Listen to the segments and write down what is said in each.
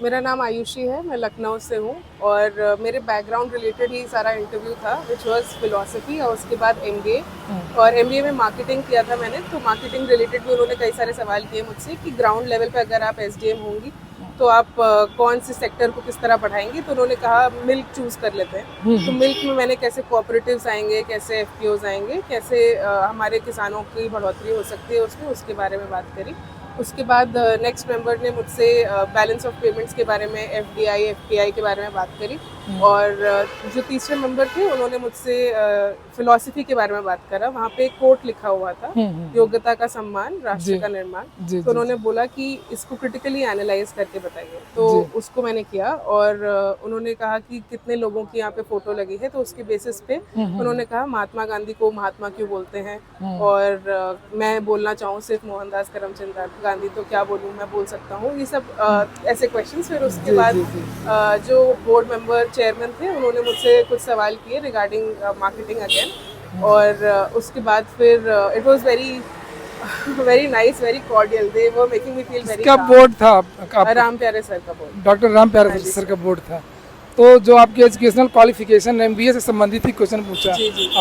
मेरा नाम आयुषी है, मैं लखनऊ से हूँ और मेरे बैकग्राउंड रिलेटेड ही सारा इंटरव्यू था विच वाज फिलोसफी और उसके बाद एमबीए। और एमबीए में मार्केटिंग किया था मैंने, तो मार्केटिंग रिलेटेड भी उन्होंने कई सारे सवाल किए मुझसे कि ग्राउंड लेवल पे अगर आप एसडीएम होंगी तो आप कौन से सेक्टर को किस तरह बढ़ाएंगी। तो उन्होंने कहा मिल्क चूज़ कर लेते हैं। तो मिल्क में मैंने कैसे कोऑपरेटिव्स आएंगे, कैसे एफपीओज आएंगे, कैसे हमारे किसानों की बढ़ोतरी हो सकती है उसमें, उसके बारे में बात करी। उसके बाद नेक्स्ट मेंबर ने मुझसे बैलेंस ऑफ पेमेंट्स के बारे में, एफडीआई एफपीआई के बारे में बात करी। और जो तीसरे मेंबर थे उन्होंने मुझसे फिलॉसफी के बारे में बात करा। वहाँ पे एक कोट लिखा हुआ था, योग्यता का सम्मान, राष्ट्र का निर्माण। तो उन्होंने बोला कि इसको क्रिटिकली एनालाइज करके बताइए, तो उसको मैंने किया। और उन्होंने कहा कि कितने लोगों की यहाँ पे फोटो लगी है, तो उसके बेसिस पे उन्होंने कहा महात्मा गांधी को महात्मा क्यों बोलते हैं, और मैं बोलना चाहूँ सिर्फ मोहनदास करमचंद गांधी तो क्या बोलूँ, मैं बोल सकता हूँ, ये सब ऐसे क्वेश्चंस। फिर उसके बाद जो बोर्ड मेंबर चेयरमैन थे उन्होंने मुझसे कुछ सवाल किए रिगार्डिंग मार्केटिंग अगेन। और उसके बाद फिर it was very nice, very cordial, they were making me feel very. क्या बोर्ड था आपका? राम प्यारे सर का बोर्ड, डॉक्टर राम प्यारे सर का बोर्ड था। तो जो आपकी एजुकेशनल क्वालिफिकेशन एमबीए से संबंधित ही क्वेश्चन पूछा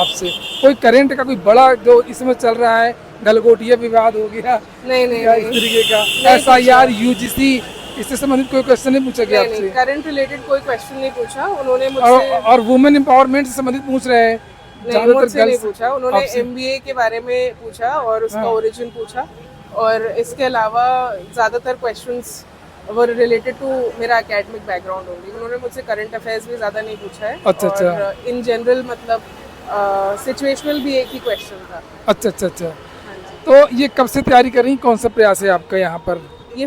आपसे, कोई करंट का कोई बड़ा जो इसमें चल रहा है, गलगोटिया विवाद हो गया नहीं इस तरीके का, एसआईआर यूजीसी, इससे संबंधित कोई क्वेश्चन नहीं पूछा गया आपसे? करंट रिलेटेड कोई क्वेश्चन नहीं पूछा उन्होंने मुझसे। और वुमेन एम्पावरमेंट से संबंधित पूछ रहे हैं? नहीं, मुझसे नहीं पूछा उन्होंने। एमबीए के बारे में पूछा और उसका ओरिजिन पूछा, और इसके अलावा ज़्यादातर क्वेश्चंस वो रिलेटेड टू मेरा एकेडमिक बैकग्राउंड होंगी। उन्होंने मुझसे करंट अफेयर्स भी ज़्यादा नहीं पूछा है। और इन जनरल मतलब सिचुएशनल भी एक ही क्वेश्चन था। अच्छा। तो ये कब से तैयारी कर रही, कौन सा प्रयास है आपका यहाँ पर? ये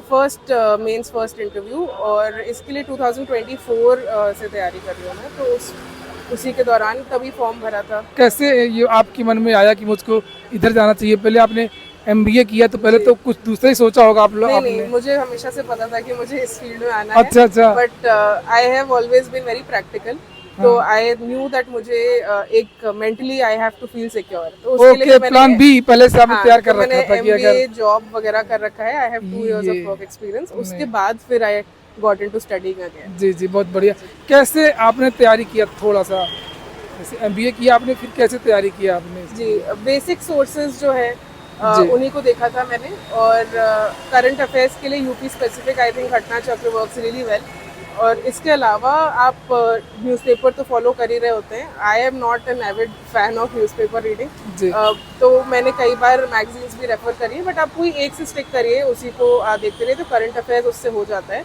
मेंस फर्स्ट इंटरव्यू, और इसके लिए 2024 से तैयारी कर रही हूँ मैं। तो उसी के दौरान तभी फॉर्म भरा था। कैसे ये आपके मन में आया कि मुझको इधर जाना चाहिए? पहले आपने एमबीए किया तो पहले तो कुछ दूसरा ही सोचा होगा आप लोग? नहीं, मुझे हमेशा से पता था कि मुझे इस फील्ड में आना अच्छा। है। But I have always been very practical, तो आई न्यू दैट मुझे एक mentally I have to feel secure. तो उसके लिए प्लान बी पहले से आपने तैयार कर रखा था कि अगर जॉब वगैरह कर रखा है, I have 2 years of work experience. उसके बाद फिर I got into studying again. जी, बहुत बढ़िया। कैसे आपने तैयारी किया? थोड़ा सा जैसे एमबीए किया आपने, फिर कैसे तैयारी किया आपने? जी, बेसिक सोर्सेज जो है उन्हीं को देखा था मैंने। और करंट अफेयर्स के लिए यूपी स्पेसिफिक आई थिंक घटना चक्र वर्क्स रियली वेल। और इसके अलावा आप न्यूज़पेपर तो फॉलो कर ही रहे होते हैं। I am not an avid fan of newspaper reading, तो मैंने कई बार मैगजीन्स भी रेफर करी है। बट आप कोई एक से स्टिक करिए, उसी को देखते रहिए, तो करंट अफेयर्स उससे हो जाता है।